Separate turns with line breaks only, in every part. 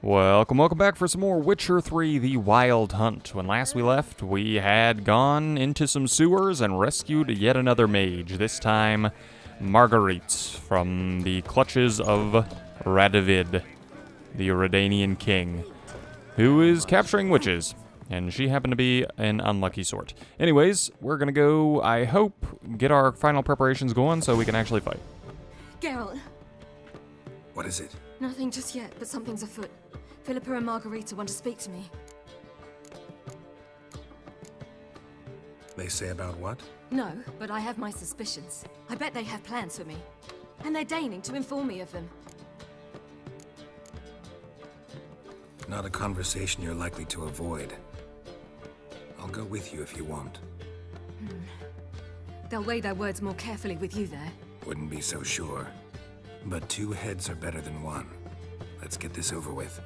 Welcome back for some more Witcher 3, The Wild Hunt. When last we left, we had gone into some sewers and rescued yet another mage, this time Marguerite, from the clutches of Radovid, the Redanian king, who is capturing witches, and she happened to be an unlucky sort. Anyways, we're gonna go, I hope, get our final preparations going so we can actually fight.
Geralt.
What is it?
Nothing just yet, but something's afoot. Philippa and Margarita want to speak to me.
They say about what?
No, but I have my suspicions. I bet they have plans for me. And they're deigning to inform me of them.
Not a conversation you're likely to avoid. I'll go with you if you want.
They'll weigh their words more carefully with you there.
Wouldn't be so sure. But two heads are better than one. Let's get this over with.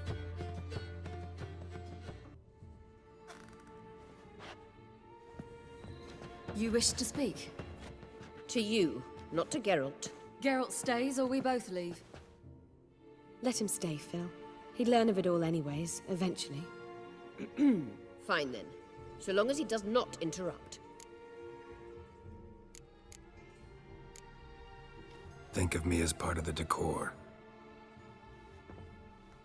You wish to speak?
To you, not to Geralt.
Geralt stays or we both leave?
Let him stay, Phil. He'd learn of it all anyways, eventually.
Fine then. So long as he does not interrupt.
Think of me as part of the decor.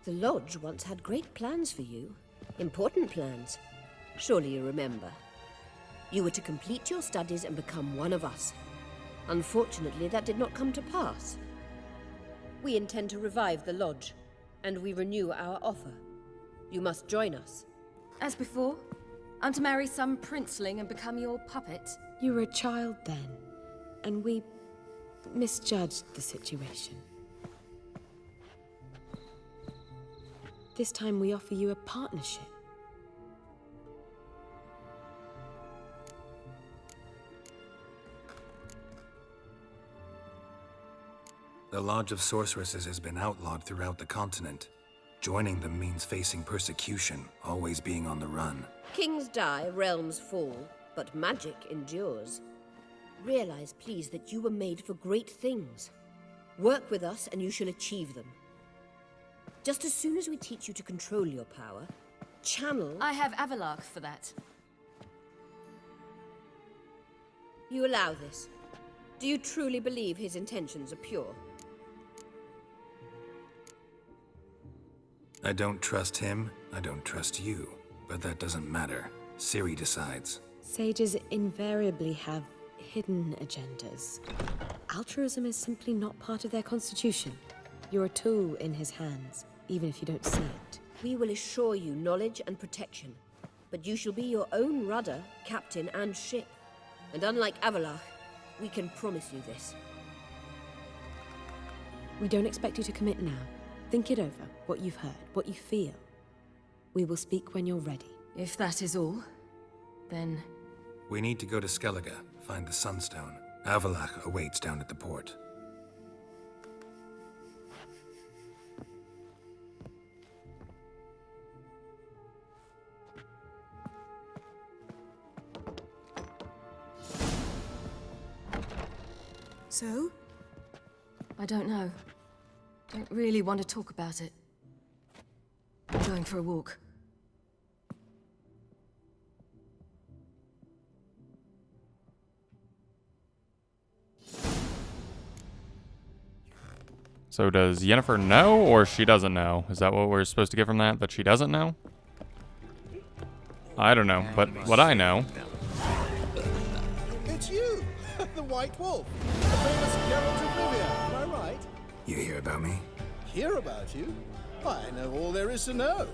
The Lodge once had great plans for you. Important plans. Surely you remember. You were to complete your studies and become one of us. Unfortunately, that did not come to pass. We intend to revive the Lodge, and we renew our offer. You must join us.
As before? I'm to marry some princeling and become your puppet?
You were a child then, and we misjudged the situation. This time we offer you a partnership.
The Lodge of Sorceresses has been outlawed throughout the continent. Joining them means facing persecution, always being on the run.
Kings die, realms fall, but magic endures. Realize, please, that you were made for great things. Work with us and you shall achieve them. Just as soon as we teach you to control your power, channel...
I have Avalark for that.
You allow this. Do you truly believe his intentions are pure?
I don't trust him, I don't trust you. But that doesn't matter. Ciri decides.
Sages invariably have hidden agendas. Altruism is simply not part of their constitution. You're a tool in his hands, even if you don't see it.
We will assure you knowledge and protection, but you shall be your own rudder, captain, and ship. And unlike Avalar, we can promise you this.
We don't expect you to commit now. Think it over, what you've heard, what you feel. We will speak when you're ready.
If that is all, then...
We need to go to Skellige, find the Sunstone. Avalach awaits down at the port.
So? I don't know. Don't really want to talk about it. I'm going for a walk.
So does Yennefer know, or she doesn't know? Is that what we're supposed to get from that? That she doesn't know? I don't know, but what I know...
It's you! The White Wolf! The famous Geralt of Rivia, am I right?
You hear about me?
Hear about you? I know all there is to know.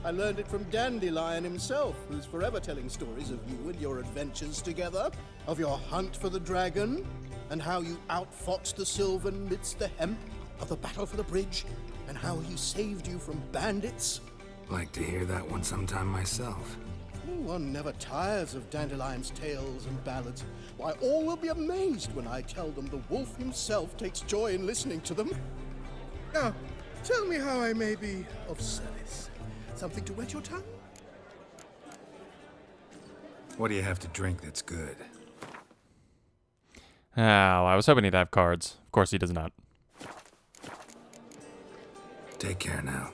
I learned it from Dandelion himself, who's forever telling stories of you and your adventures together, of your hunt for the dragon, and how you outfoxed the Sylvan midst the hemp, of the battle for the bridge, and how he saved you from bandits.
Like to hear that one sometime myself.
One never tires of Dandelion's tales and ballads. Why, all will be amazed when I tell them the wolf himself takes joy in listening to them. Now, tell me how I may be of service. Something to wet your tongue?
What do you have to drink that's good?
Oh, I was hoping he'd have cards. Of course he does not.
Take care now.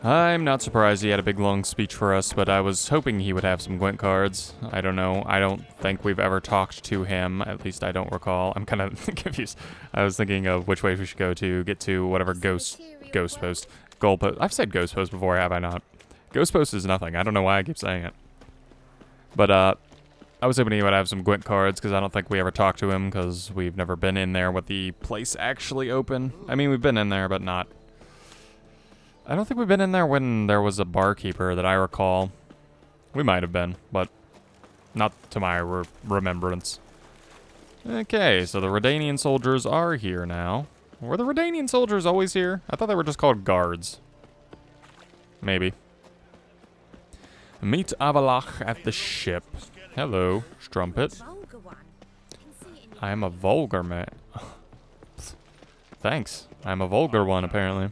I'm not surprised he had a big long speech for us, but I was hoping he would have some Gwent cards. I don't know. I don't think we've ever talked to him. At least I don't recall. I'm kind of confused. I was thinking of which way we should go to get to whatever ghost post. Goal post. I've said ghost post before, have I not? Ghost post is nothing. I don't know why I keep saying it. But I was hoping he would have some Gwent cards because I don't think we ever talked to him because we've never been in there with the place actually open. I mean, we've been in there, but not. I don't think we've been in there when there was a barkeeper that I recall. We might have been, but not to my remembrance. Okay, so the Redanian soldiers are here now. Were the Redanian soldiers always here? I thought they were just called guards. Maybe. Meet Avalach at the ship. Hello, Strumpet. I am a vulgar man. Thanks. I'm a vulgar one, apparently.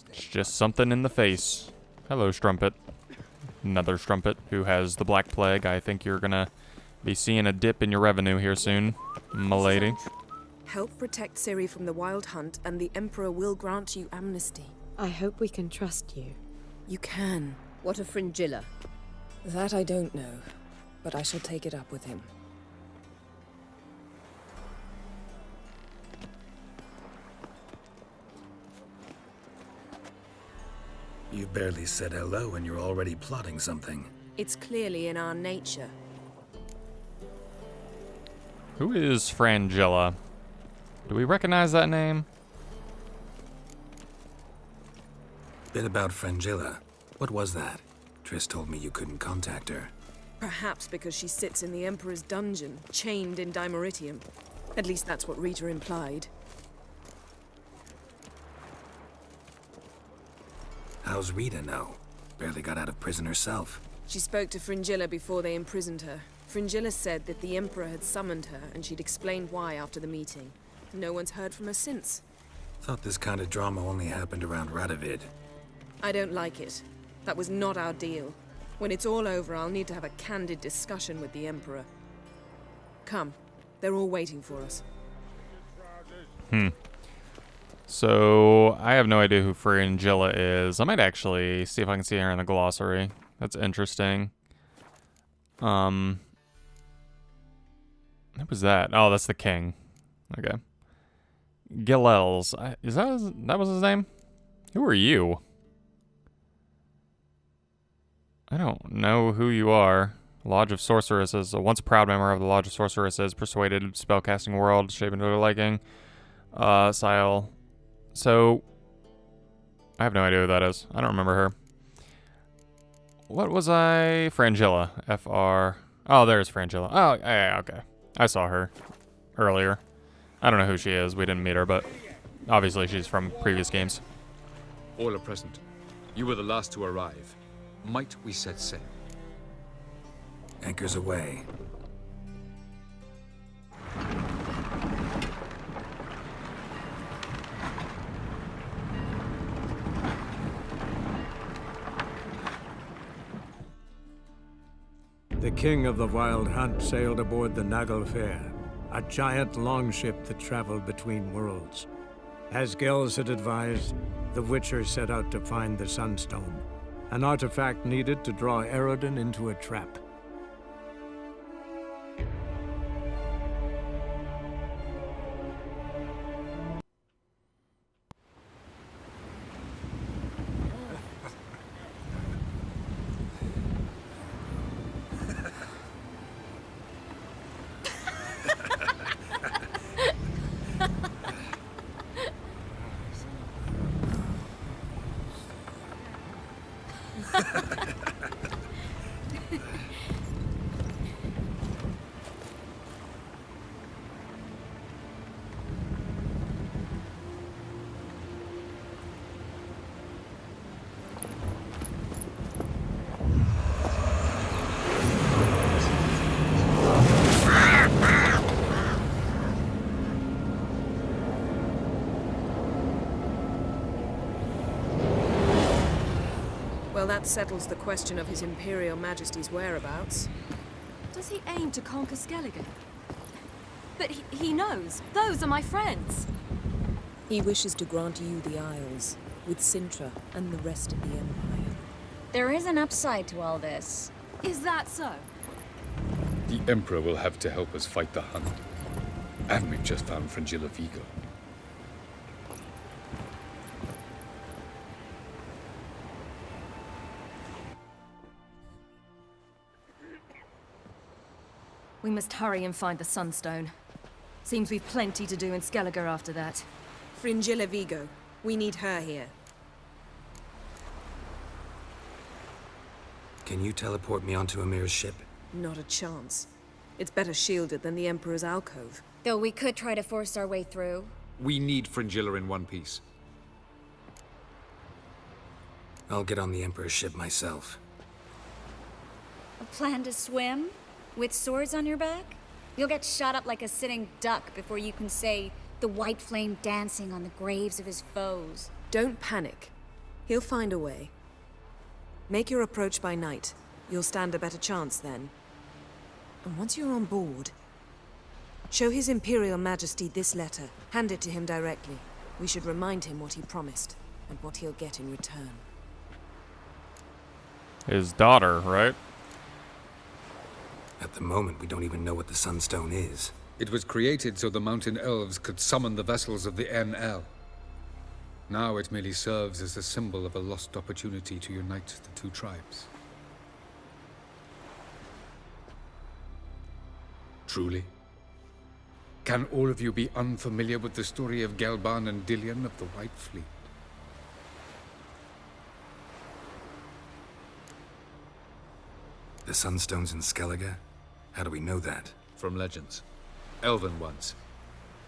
It's just something in the face. Hello, Strumpet. Another Strumpet who has the Black Plague. I think you're gonna be seeing a dip in your revenue here soon, m'lady.
Help protect Ciri from the Wild Hunt, and the Emperor will grant you amnesty.
I hope we can trust you.
You can.
What of Fringilla?
That I don't know, but I shall take it up with him.
You barely said hello and you're already plotting something.
It's clearly in our nature.
Who is Frangilla? Do we recognize that name?
Bit about Frangilla. What was that? Triss told me you couldn't contact her.
Perhaps because she sits in the Emperor's dungeon, chained in Dimeritium. At least that's what Rita implied.
How's Rita know? Barely got out of prison herself.
She spoke to Fringilla before they imprisoned her. Fringilla said that the Emperor had summoned her, and she'd explained why after the meeting. No one's heard from her since.
Thought this kind of drama only happened around Radovid.
I don't like it. That was not our deal. When it's all over, I'll need to have a candid discussion with the Emperor. Come. They're all waiting for us.
So, I have no idea who Frangilla is. I might actually see if I can see her in the glossary. That's interesting. What was that? Oh, that's the king. Okay. Gilels. That was his name? Who are you? I don't know who you are. Lodge of Sorceresses. A once proud member of the Lodge of Sorceresses, persuaded spellcasting world, shaping to their liking. Sile. So, I have no idea who that is. I don't remember her. What was I? Frangilla. F-R... Oh, there's Frangilla. Oh, yeah, okay. I saw her earlier. I don't know who she is. We didn't meet her, but obviously she's from previous games.
All are present. You were the last to arrive. Might we set sail?
Anchors away.
The king of the Wild Hunt sailed aboard the Naglfar, a giant longship that traveled between worlds. As Gels had advised, the Witcher set out to find the Sunstone, an artifact needed to draw Eredin into a trap.
Well, that settles the question of His Imperial Majesty's whereabouts.
Does he aim to conquer Skellige? But he knows. Those are my friends.
He wishes to grant you the Isles, with Sintra and the rest of the Empire.
There is an upside to all this.
Is that so?
The Emperor will have to help us fight the Hunt. And we've just found Fringilla Vigo.
We must hurry and find the Sunstone. Seems we've plenty to do in Skellige after that.
Fringilla Vigo. We need her here.
Can you teleport me onto Amir's ship?
Not a chance. It's better shielded than the Emperor's alcove.
Though we could try to force our way through.
We need Fringilla in one piece.
I'll get on the Emperor's ship myself.
A plan to swim? With swords on your back? You'll get shot up like a sitting duck before you can say the white flame dancing on the graves of his foes.
Don't panic. He'll find a way. Make your approach by night. You'll stand a better chance then. And once you're on board, show His Imperial Majesty this letter. Hand it to him directly. We should remind him what he promised, and what he'll get in return.
His daughter, right?
At the moment, we don't even know what the Sunstone is.
It was created so the Mountain Elves could summon the vessels of the NL. Now it merely serves as a symbol of a lost opportunity to unite the two tribes. Truly? Can all of you be unfamiliar with the story of Gelban and Dillion of the White Fleet?
The Sunstone's in Skellige? How do we know that?
From legends. Elven ones.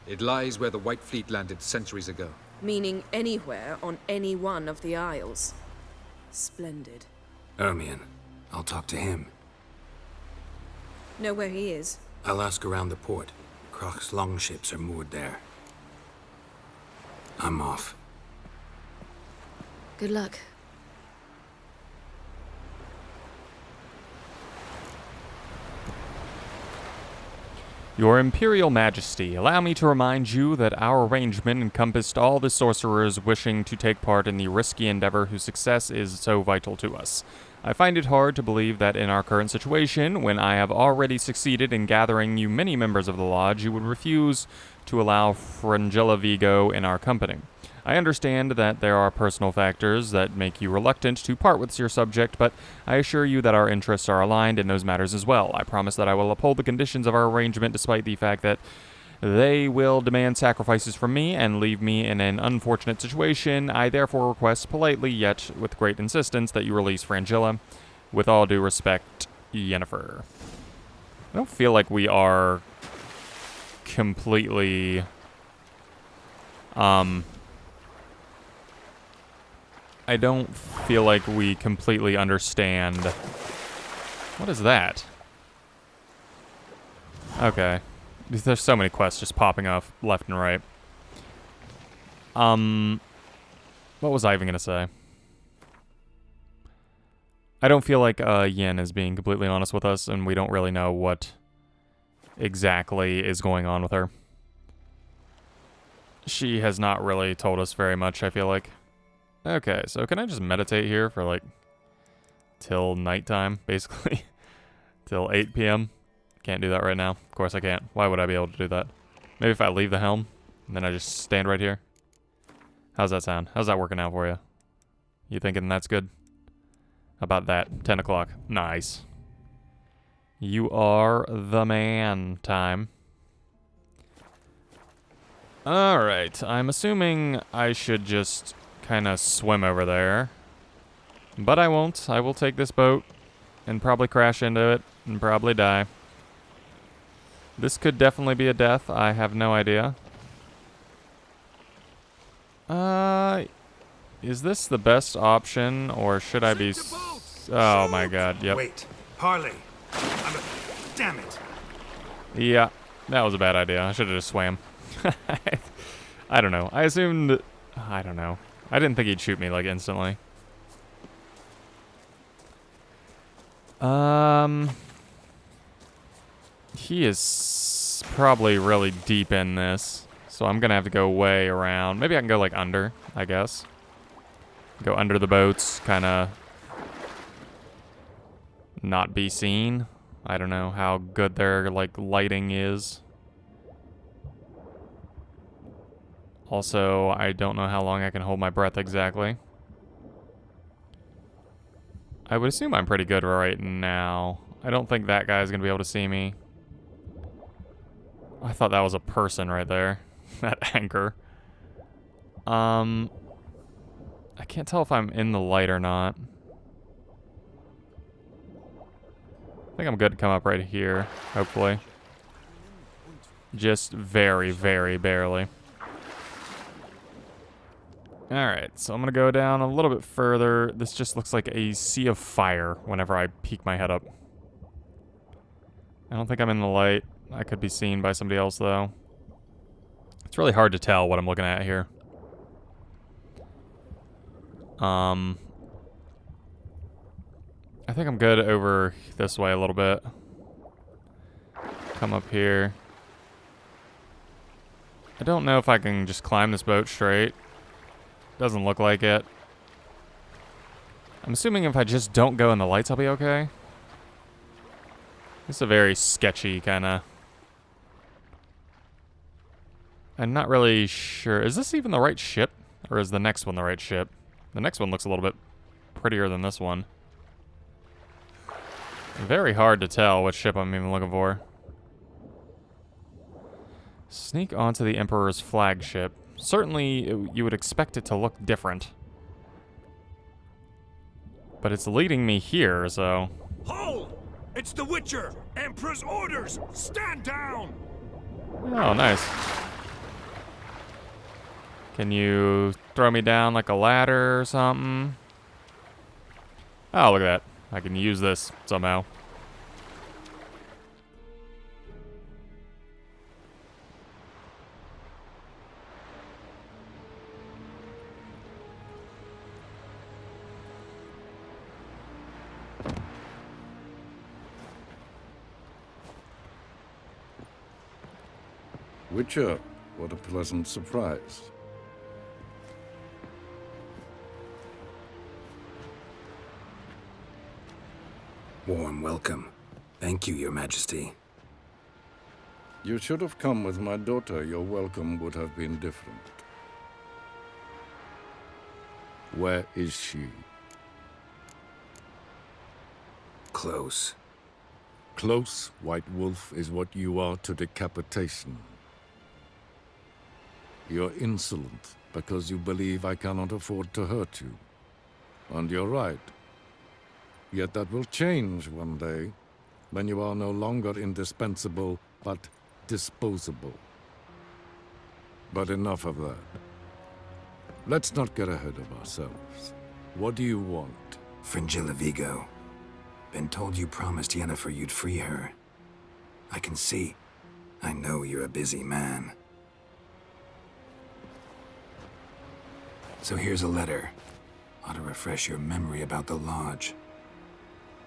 It lies where the White Fleet landed centuries ago.
Meaning anywhere on any one of the Isles. Splendid.
Ermion. I'll talk to him.
Know where he is?
I'll ask around the port. Croc's longships are moored there. I'm off.
Good luck.
Your Imperial Majesty, allow me to remind you that our arrangement encompassed all the sorcerers wishing to take part in the risky endeavor whose success is so vital to us. I find it hard to believe that in our current situation, when I have already succeeded in gathering you many members of the Lodge, you would refuse to allow Fringilla Vigo in our company. I understand that there are personal factors that make you reluctant to part with your subject, but I assure you that our interests are aligned in those matters as well. I promise that I will uphold the conditions of our arrangement despite the fact that they will demand sacrifices from me and leave me in an unfortunate situation. I therefore request politely, yet with great insistence, that you release Fringilla. With all due respect, Yennefer. I don't feel like we are completely... I don't feel like we completely understand. What is that? Okay. There's so many quests just popping off left and right. What was I even gonna say? I don't feel like Yen is being completely honest with us, and we don't really know what exactly is going on with her. She has not really told us very much, I feel like. Okay, so can I just meditate here for like till nighttime, basically? Till 8 p.m.? Can't do that right now. Of course I can't. Why would I be able to do that? Maybe if I leave the helm, and then I just stand right here? How's that sound? How's that working out for you? You thinking that's good? How about that? 10 o'clock. Nice. You are the man. Time. Alright, I'm assuming I should just kind of swim over there. But I won't. I will take this boat and probably crash into it and probably die. This could definitely be a death. I have no idea. Is this the best option, or should I be... Oh my god, yep.
Wait, Parley. Damn it.
Yeah, that was a bad idea. I should have just swam. I don't know. I assumed... I don't know. I didn't think he'd shoot me, like, instantly. He is probably really deep in this. So I'm gonna have to go way around. Maybe I can go like under, I guess. Go under the boats, kinda not be seen. I don't know how good their like lighting is. Also, I don't know how long I can hold my breath exactly. I would assume I'm pretty good right now. I don't think that guy's gonna be able to see me. I thought that was a person right there. That anchor. I can't tell if I'm in the light or not. I think I'm good to come up right here, hopefully. Just very, very barely. Alright, so I'm gonna go down a little bit further. This just looks like a sea of fire whenever I peek my head up. I don't think I'm in the light. I could be seen by somebody else, though. It's really hard to tell what I'm looking at here. I think I'm good over this way a little bit. Come up here. I don't know if I can just climb this boat straight. Doesn't look like it. I'm assuming if I just don't go in the lights, I'll be okay. It's a very sketchy kind of... I'm not really sure. Is this even the right ship? Or is the next one the right ship? The next one looks a little bit prettier than this one. Very hard to tell which ship I'm even looking for. Sneak onto the Emperor's flagship. Certainly, you would expect it to look different. But it's leading me here, so...
Hold! It's the Witcher! Emperor's orders! Stand down!
Oh, nice. Can you throw me down like a ladder or something? Oh, look at that. I can use this somehow.
Witcher, what a pleasant surprise.
Warm welcome. Thank you, Your Majesty.
You should have come with my daughter. Your welcome would have been different. Where is she?
Close.
Close, White Wolf, is what you are to decapitation. You're insolent because you believe I cannot afford to hurt you. And you're right. Yet that will change one day, when you are no longer indispensable, but disposable. But enough of that. Let's not get ahead of ourselves. What do you want?
Fringilla Vigo. Been told you promised Yennefer you'd free her. I can see. I know you're a busy man. So here's a letter. Ought to refresh your memory about the Lodge.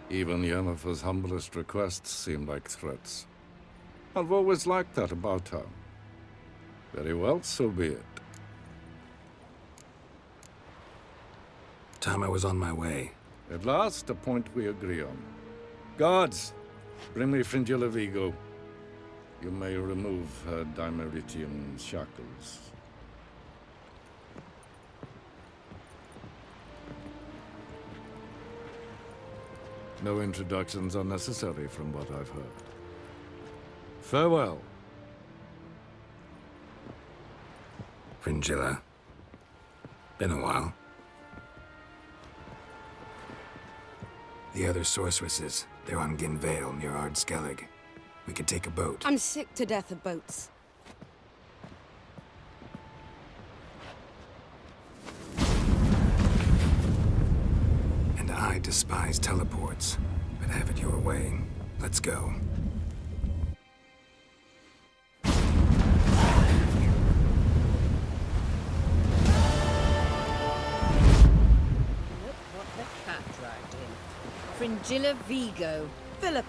Even Yennefer's humblest requests seem like threats. I've always liked that about her. Very well, so be it.
Time I was on my way.
At last, a point we agree on. Guards, bring me Fringilla Vigo. You may remove her Dimeritian shackles. No introductions are necessary from what I've heard. Farewell.
Fringilla. Been a while. The other sorceresses, they're on Ginvale near Ardskellig. We could take a boat.
I'm sick to death of boats.
And I despise teleports, but have it your way. Let's go.
Fringilla Vigo.
Philippa,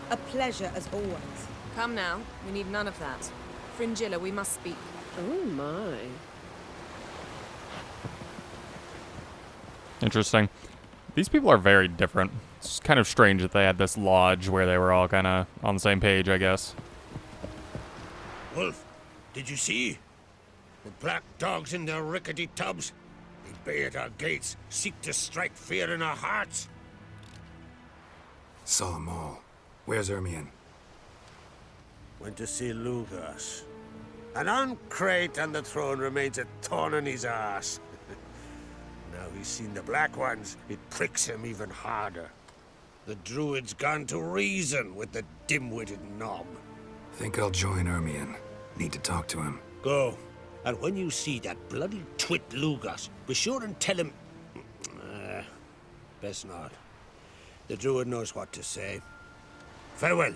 a pleasure as always. Come now, we need none of that. Fringilla, we must speak.
Oh my.
Interesting. These people are very different. It's kind of strange that they had this lodge where they were all kind of on the same page, I guess.
Wolf, did you see? The black dogs in their rickety tubs. They bay at our gates, seek to strike fear in our hearts.
Saw 'em all. Where's Ermion?
Went to see Lugas. An uncrate on the throne remains a thorn in his ass. Now he's seen the Black Ones, it pricks him even harder. The Druid's gone to reason with the dim-witted knob.
Think I'll join Ermion. Need to talk to him.
Go. And when you see that bloody twit Lugas, be sure and tell him... best not. The Druid knows what to say. Farewell.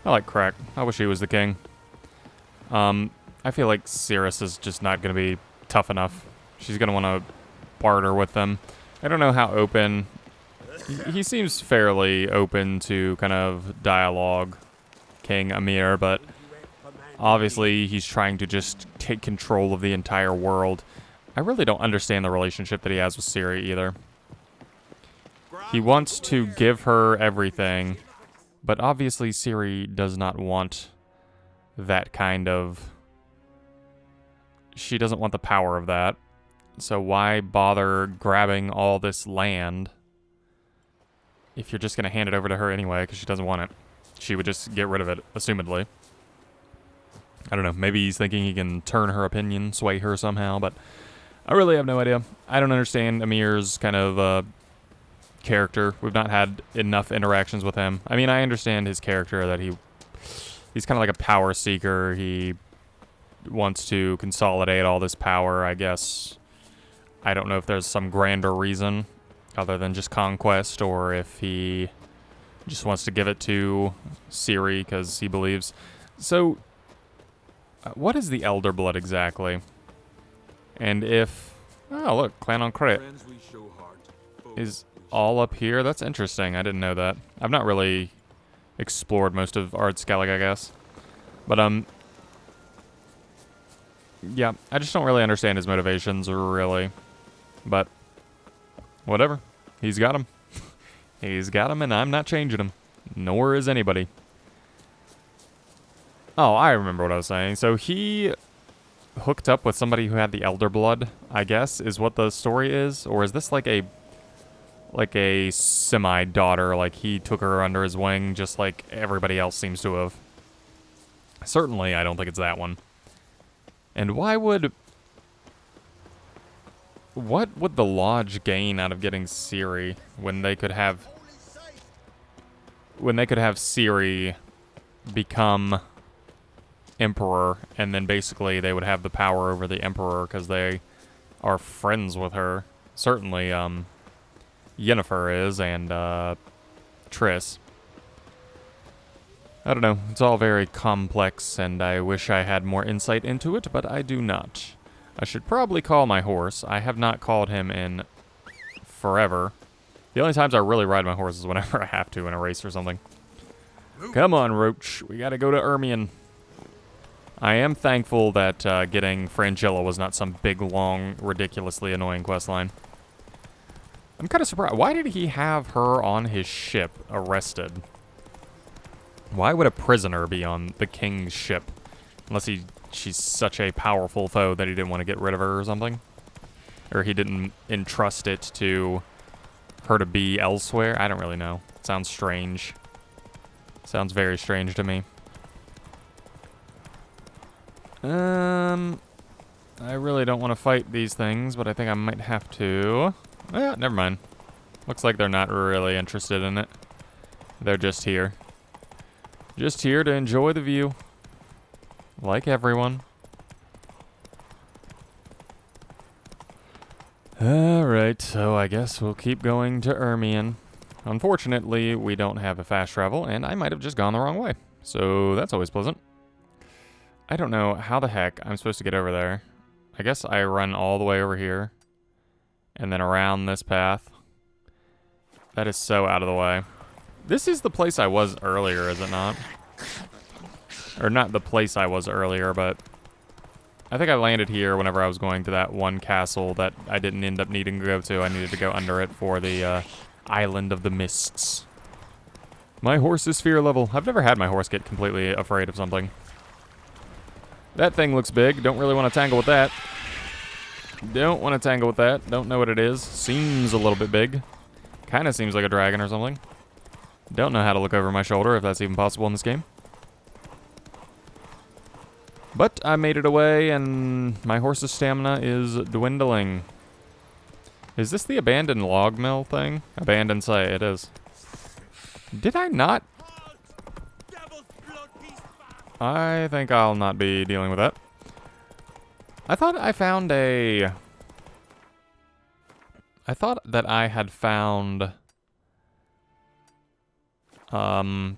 I like Crack. I wish he was the king. I feel like Cirrus is just not going to be tough enough. She's going to want to barter with them. I don't know how open... He seems fairly open to kind of dialogue, King Amir, but obviously he's trying to just take control of the entire world. I really don't understand the relationship that he has with Ciri either. He wants to give her everything, but obviously Ciri does not want that kind of... She doesn't want the power of that. So why bother grabbing all this land if you're just going to hand it over to her anyway because she doesn't want it? She would just get rid of it, assumedly. I don't know. Maybe he's thinking he can turn her opinion, sway her somehow, but I really have no idea. I don't understand Amir's kind of character. We've not had enough interactions with him. I mean, I understand his character, that he's kind of like a power seeker. He wants to consolidate all this power, I guess. I don't know if there's some grander reason other than just conquest, or if he just wants to give it to Ciri because he believes. So, what is the Elder Blood exactly? And if... Oh, look, Clan on Crit is all up here. That's interesting. I didn't know that. I've not really explored most of Ardskellig, I guess. But, yeah, I just don't really understand his motivations, really. But, whatever. He's got him. He's got him, and I'm not changing him. Nor is anybody. Oh, I remember what I was saying. So he hooked up with somebody who had the Elder Blood, I guess, is what the story is? Or is this like a semi-daughter, like he took her under his wing just like everybody else seems to have? Certainly, I don't think it's that one. And why would... What would the Lodge gain out of getting Ciri when they could have... When they could have Ciri become Emperor, and then basically they would have the power over the Emperor because they are friends with her. Certainly, Yennefer is, and Triss. I don't know. It's all very complex, and I wish I had more insight into it, but I do not. I should probably call my horse. I have not called him in forever. The only times I really ride my horse is whenever I have to in a race or something. Come on, Roach. We gotta go to Ermion. I am thankful that getting Frangilla was not some big, long, ridiculously annoying questline. I'm kind of surprised. Why did he have her on his ship, arrested? Why would a prisoner be on the king's ship? Unless she's such a powerful foe that he didn't want to get rid of her or something? Or he didn't entrust it to her to be elsewhere? I don't really know. It sounds strange. Sounds very strange to me. I really don't want to fight these things, but I think I might have to. Never mind. Looks like they're not really interested in it. They're just here. Just here to enjoy the view. Like everyone. Alright, so I guess we'll keep going to Ermion. Unfortunately, we don't have a fast travel, and I might have just gone the wrong way. So that's always pleasant. I don't know how the heck I'm supposed to get over there. I guess I run all the way over here. And then around this path. That is so out of the way. This is the place I was earlier, is it not? Or not the place I was earlier, but I think I landed here whenever I was going to that one castle that I didn't end up needing to go to. I needed to go under it for the Island of the Mists. My horse is fear level. I've never had my horse get completely afraid of something. That thing looks big. Don't really want to tangle with that. Don't want to tangle with that. Don't know what it is. Seems a little bit big. Kind of seems like a dragon or something. Don't know how to look over my shoulder, if that's even possible in this game. But I made it away, and my horse's stamina is dwindling. Is this the abandoned log mill thing? Abandoned site, it is. Did I not? I think I'll not be dealing with that. I thought I found a... I thought that I had found... a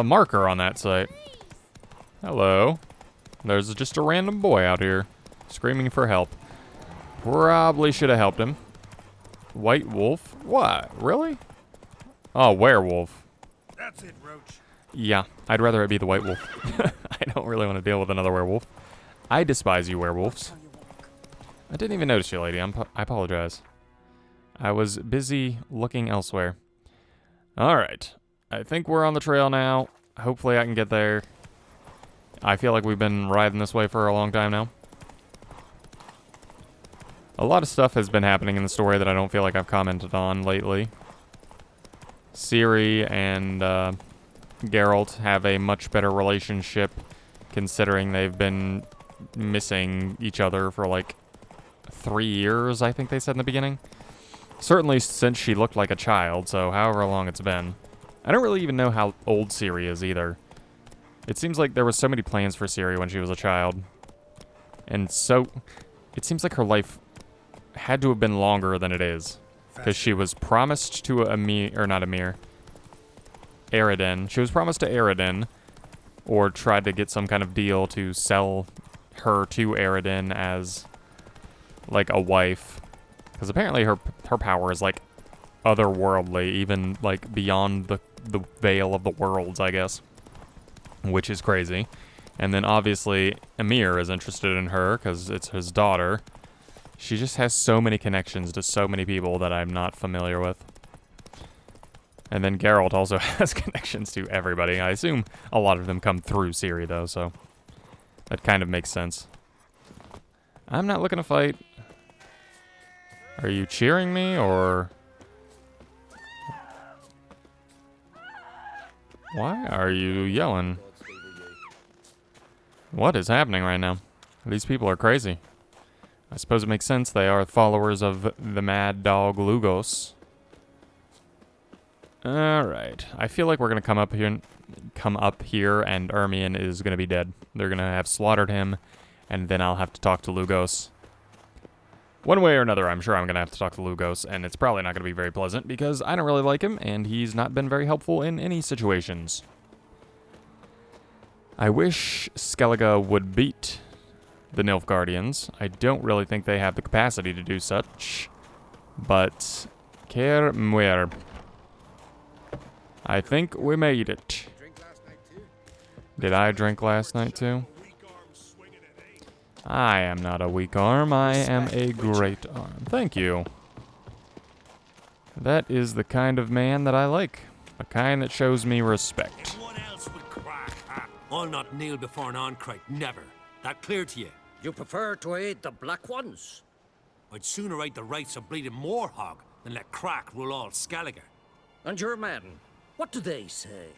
marker on that site. Hello. There's just a random boy out here screaming for help. Probably should have helped him. White wolf? What? Really? Oh, werewolf.
That's it, Roach.
Yeah, I'd rather it be the white wolf. I don't really want to deal with another werewolf. I despise you werewolves. I didn't even notice you, lady. I apologize. I was busy looking elsewhere. Alright. I think we're on the trail now. Hopefully I can get there. I feel like we've been riding this way for a long time now. A lot of stuff has been happening in the story that I don't feel like I've commented on lately. Ciri and Geralt have a much better relationship, considering they've been missing each other for like 3 years, I think they said in the beginning. Certainly since she looked like a child, so however long it's been. I don't really even know how old Ciri is either. It seems like there were so many plans for Ciri when she was a child. And so, it seems like her life had to have been longer than it is. Because she was promised to Eredin. She was promised to Eredin, or tried to get some kind of deal to sell her to Eredin as, like, a wife. Because apparently her power is, like, otherworldly, even, like, beyond the veil of the worlds, I guess. Which is crazy. And then, obviously, Emir is interested in her, because it's his daughter. She just has so many connections to so many people that I'm not familiar with. And then Geralt also has connections to everybody. I assume a lot of them come through Ciri, though, so that kind of makes sense. I'm not looking to fight. Are you cheering me, or... Why are you yelling? What is happening right now? These people are crazy. I suppose it makes sense. They are followers of the mad dog Lugos. Alright. I feel like we're going to come up here and Ermion is going to be dead. They're going to have slaughtered him, and then I'll have to talk to Lugos. One way or another, I'm sure I'm going to have to talk to Lugos, and it's probably not going to be very pleasant because I don't really like him, and he's not been very helpful in any situations. I wish Skellige would beat the Nilfgaardians. I don't really think they have the capacity to do such, but Ker Muer. I think we made it. Did I drink last night too? I am not a weak arm, I am a great arm. Thank you. That is the kind of man that I like. A kind that shows me respect.
I'll not kneel before an Oncrite, never. That clear to you?
You prefer to aid the Black Ones?
I'd sooner aid the rights of bleeding Moorhog than let Crack rule all Skellige.
And your men, what do they say?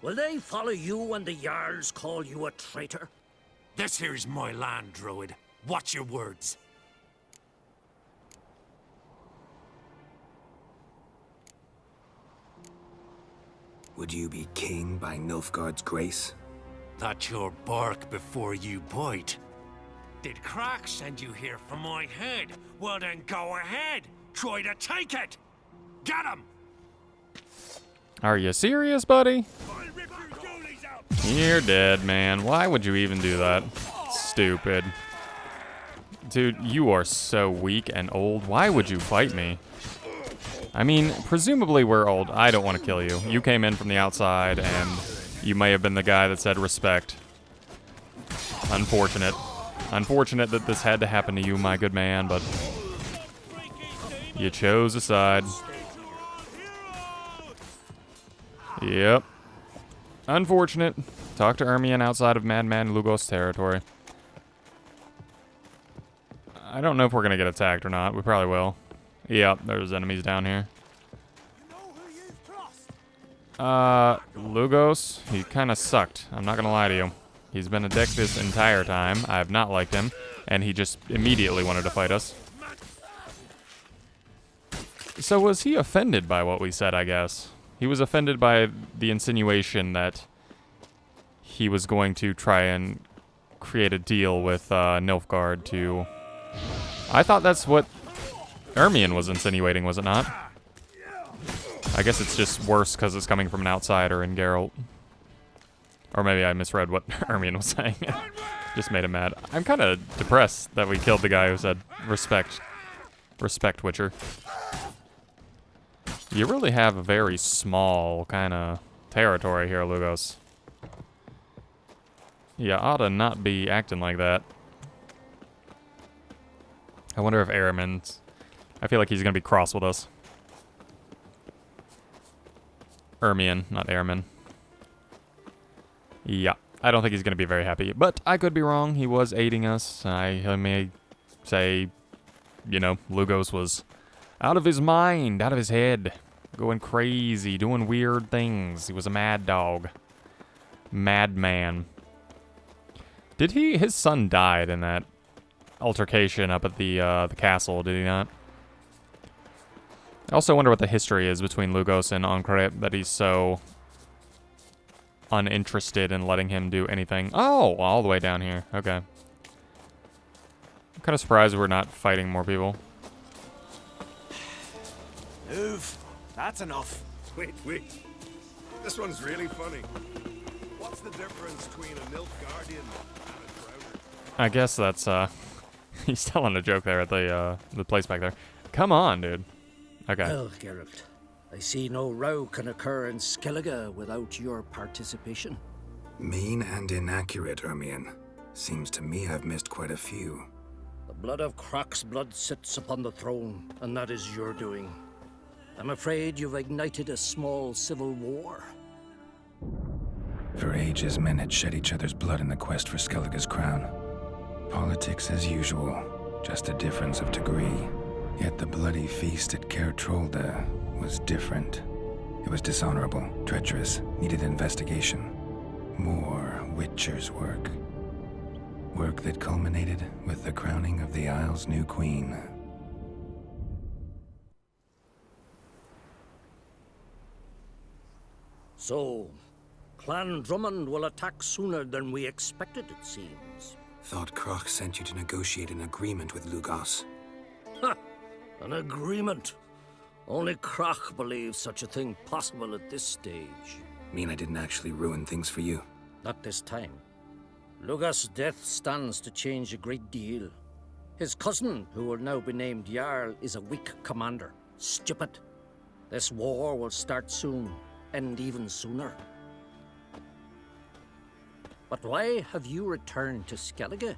Will they follow you when the Jarls call you a traitor?
This here's my land, Druid. Watch your words.
Would you be king by Nilfgaard's grace?
That's your bark before you bite. Did Crack send you here for my head? Well then go ahead. Try to take it. Get him!
Are you serious, buddy? You're dead, man. Why would you even do that? Stupid. Dude, you are so weak and old. Why would you fight me? I mean, presumably we're old. I don't want to kill you. You came in from the outside, and You may have been the guy that said respect. Unfortunate. Unfortunate that this had to happen to you, my good man, but you chose a side. Yep. Unfortunate. Talk to Ermion outside of Madman Lugos territory. I don't know if we're gonna get attacked or not. We probably will. Yep, there's enemies down here. Lugos, he kind of sucked. I'm not gonna lie to you. He's been a dick this entire time. I have not liked him, and he just immediately wanted to fight us. So was he offended by what we said, I guess? He was offended by the insinuation that he was going to try and create a deal with Nilfgaard to... I thought that's what Ermion was insinuating, was it not? I guess it's just worse because it's coming from an outsider in Geralt. Or maybe I misread what Ermion was saying. Just made him mad. I'm kind of depressed that we killed the guy who said, respect. Respect, Witcher. You really have a very small kind of territory here, Lugos. You ought to not be acting like that. I wonder if Aramin's... I feel like he's going to be cross with us. Ermion, not Aramin. Yeah, I don't think he's going to be very happy. But I could be wrong. He was aiding us. I may say, you know, Lugos was out of his mind, out of his head. Going crazy, doing weird things. He was a mad dog. Madman. Did he... His son died in that altercation up at the castle, did he not? I also wonder what the history is between Lugos and Ancret, that he's so uninterested in letting him do anything. Oh, all the way down here. Okay. I'm kind of surprised we're not fighting more people.
Move. That's enough.
Wait. This one's really funny. What's the difference between a Nilfgaardian and a Drowner?
I guess that's, he's telling a joke there at the place back there. Come on, dude. Okay.
Well, Geralt, I see no row can occur in Skellige without your participation.
Mean and inaccurate, Ermion. Seems to me I've missed quite a few.
The blood of Croc's blood sits upon the throne, and that is your doing. I'm afraid you've ignited a small civil war.
For ages, men had shed each other's blood in the quest for Skellige's crown. Politics as usual, just a difference of degree. Yet the bloody feast at Caer Trolda was different. It was dishonorable, treacherous, needed investigation. More Witcher's work. Work that culminated with the crowning of the Isle's new queen.
So, Clan Drummond will attack sooner than we expected, it seems.
Thought Croc sent you to negotiate an agreement with Lugos.
Ha! An agreement. Only Croc believes such a thing possible at this stage.
Mean I didn't actually ruin things for you?
Not this time. Lugos' death stands to change a great deal. His cousin, who will now be named Jarl, is a weak commander. Stupid. This war will start soon, end even sooner. But why have you returned to Skellige?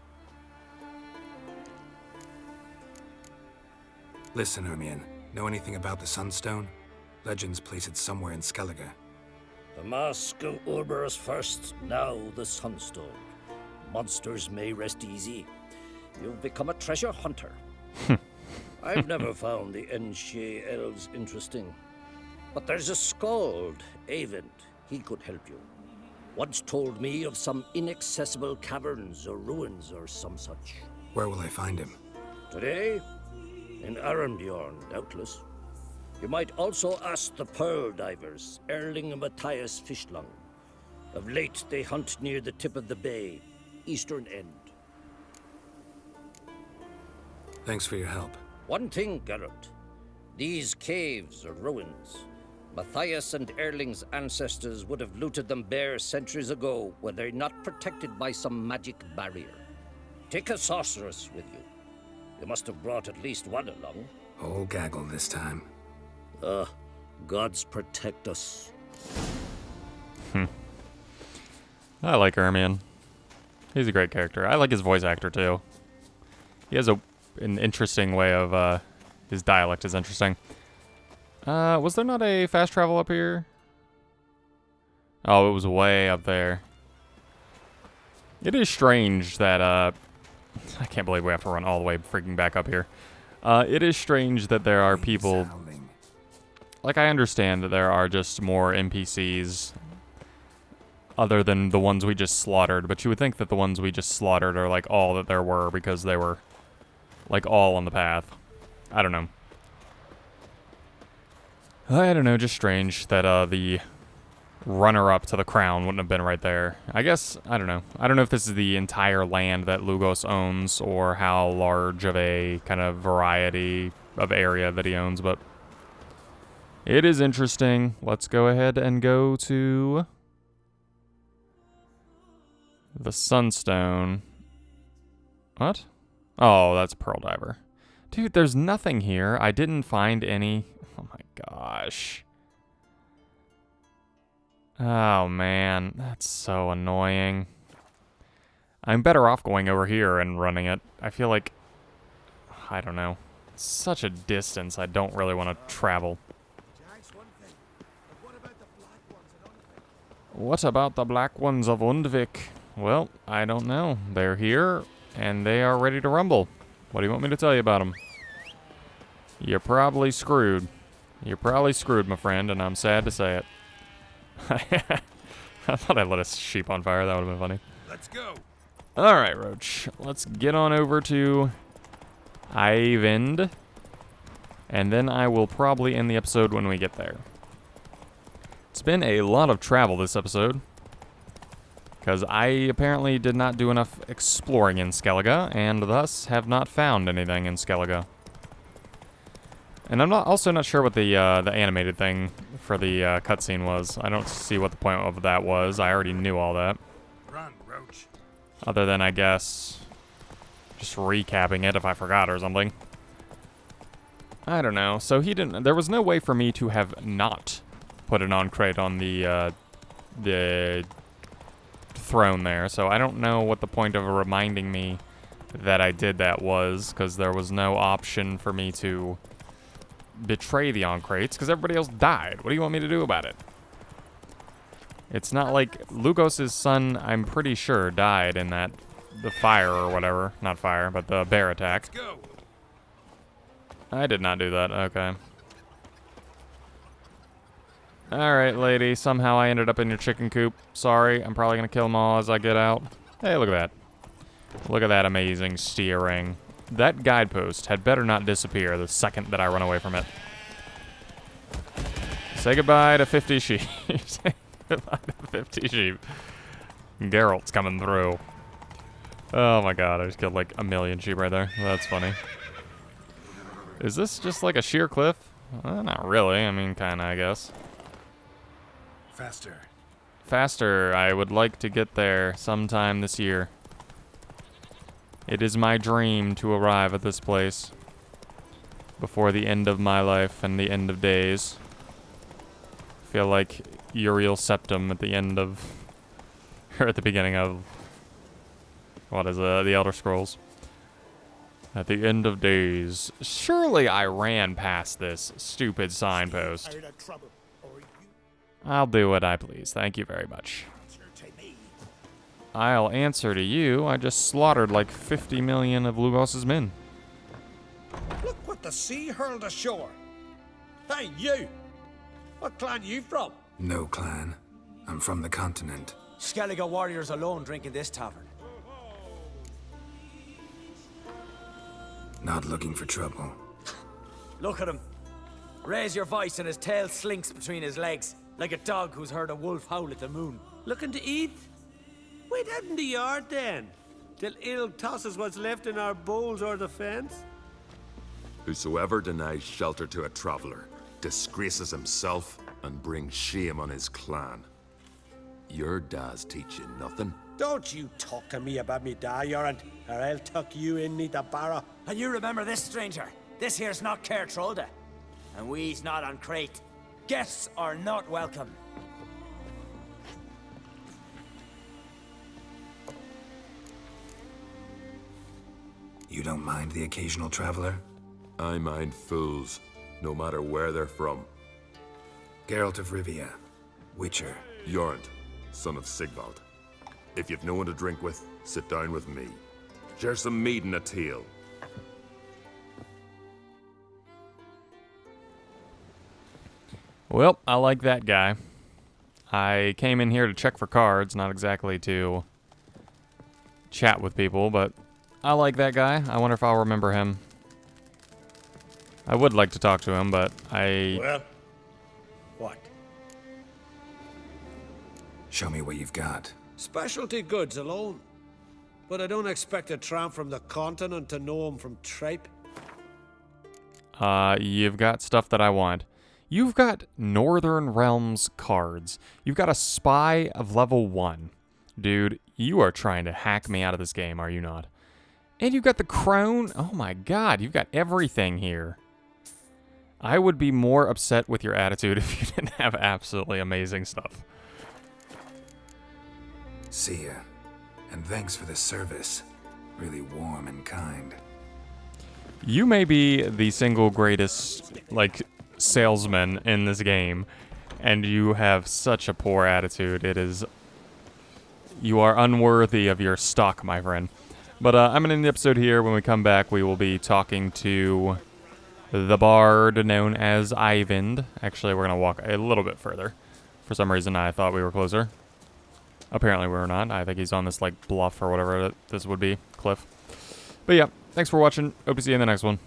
Listen, Ermion. Know anything about the Sunstone? Legends place it somewhere in Skellige.
The Mask of Urberus first, now the Sunstone. Monsters may rest easy. You've become a treasure hunter. I've never found the Enshe elves interesting. But there's a skald, Avent. He could help you. Once told me of some inaccessible caverns or ruins or some such.
Where will I find him?
Today? In Arenbjorn, doubtless. You might also ask the Pearl Divers, Erling and Matthias Fishlung. Of late, they hunt near the tip of the bay, eastern end.
Thanks for your help.
One thing, Geralt. These caves are ruins. Matthias and Erling's ancestors would have looted them bare centuries ago were they not protected by some magic barrier. Take a sorceress with you. You must have brought at least one along.
Whole gaggle this time.
Gods protect us.
I like Ermion. He's a great character. I like his voice actor too. He has an interesting way of his dialect is interesting. Was there not a fast travel up here? Oh, it was way up there. It is strange that I can't believe we have to run all the way freaking back up here. It is strange that there are people. Like, I understand that there are just more NPCs other than the ones we just slaughtered, but you would think that the ones we just slaughtered are like all that there were because they were like all on the path. I don't know. I don't know, just strange that the runner-up to the crown wouldn't have been right there. I guess, I don't know. I don't know if this is the entire land that Lugos owns or how large of a kind of variety of area that he owns, but it is interesting. Let's go ahead and go to the Sunstone. What? Oh, that's Pearl Diver. Dude, there's nothing here. I didn't find any. Oh my gosh. Oh man, that's so annoying. I'm better off going over here and running it. I feel like, I don't know, it's such a distance I don't really want to travel. What about the Black Ones of Undvik? Well, I don't know. They're here, and they are ready to rumble. What do you want me to tell you about them? You're probably screwed. You're probably screwed, my friend, and I'm sad to say it. I thought I lit a sheep on fire. That would have been funny.
Let's go.
All right, Roach. Let's get on over to Eyvind, and then I will probably end the episode when we get there. It's been a lot of travel this episode, because I apparently did not do enough exploring in Skellige, and thus have not found anything in Skellige. And I'm also not sure what the animated thing for the cutscene was. I don't see what the point of that was. I already knew all that.
Run, Roach.
Other than, I guess, just recapping it if I forgot or something. I don't know. So he didn't. There was no way for me to have not put an Ancrate on the throne there. So I don't know what the point of reminding me that I did that was, because there was no option for me to betray the Ancrates, because everybody else died. What do you want me to do about it? It's not like Lugos' son, I'm pretty sure, died in the fire or whatever. Not fire, but the bear attack.
Let's go.
I did not do that. Okay. Alright, lady. Somehow I ended up in your chicken coop. Sorry. I'm probably going to kill them all as I get out. Hey, look at that. Look at that amazing steering. That guidepost had better not disappear the second that I run away from it. Say goodbye to 50 sheep. Say goodbye to 50 sheep. Geralt's coming through. Oh my god, I just killed like 1,000,000 sheep right there. That's funny. Is this just like a sheer cliff? Not really. I mean, kinda, I guess.
Faster.
Faster. I would like to get there sometime this year. It is my dream to arrive at this place before the end of my life and the end of days. I feel like Uriel Septim at the end of, or at the beginning of, what is the Elder Scrolls? At the end of days. Surely I ran past this stupid signpost. I'll do what I please. Thank you very much. I'll answer to you. I just slaughtered like 50 million of Lugos' men.
Look what the sea hurled ashore. Hey, you! What clan you from?
No clan. I'm from the continent.
Skellige warriors alone drink in this tavern.
Not looking for trouble.
Look at him. Raise your voice and his tail slinks between his legs, like a dog who's heard a wolf howl at the moon.
Looking to eat? Wait out in the yard then, till ill tosses what's left in our bowls or the fence.
Whosoever denies shelter to a traveler disgraces himself and brings shame on his clan. Your da's teach you nothing.
Don't you talk to me about me da, Yoran, or I'll tuck you in neath the barrow.
And you remember this, stranger. This here's not Caer Trolde, and we's not on Crate. Guests are not welcome.
You don't mind the occasional traveler?
I mind fools, no matter where they're from.
Geralt of Rivia, Witcher.
Jorund, son of Sigvald. If you've no one to drink with, sit down with me. Share some mead and a tale.
Well, I like that guy. I came in here to check for cards, not exactly to chat with people, but I like that guy. I wonder if I'll remember him. I would like to talk to him, but
Well, what?
Show me what you've got.
Specialty goods alone. But I don't expect a tramp from the continent to know 'em from tripe.
You've got stuff that I want. You've got Northern Realms cards. You've got a spy of level 1. Dude, you are trying to hack me out of this game, are you not? And you've got the crown. Oh my god, you've got everything here. I would be more upset with your attitude if you didn't have absolutely amazing stuff.
See ya. And thanks for the service. Really warm and kind.
You may be the single greatest, like, salesman in this game, and you have such a poor attitude. It is... You are unworthy of your stock, my friend. But I'm going to end the episode here. When we come back, we will be talking to the bard known as Eyvind. Actually, we're going to walk a little bit further. For some reason, I thought we were closer. Apparently, we were not. I think he's on this, like, bluff or whatever this would be. Cliff. But yeah, thanks for watching. Hope to see you in the next one.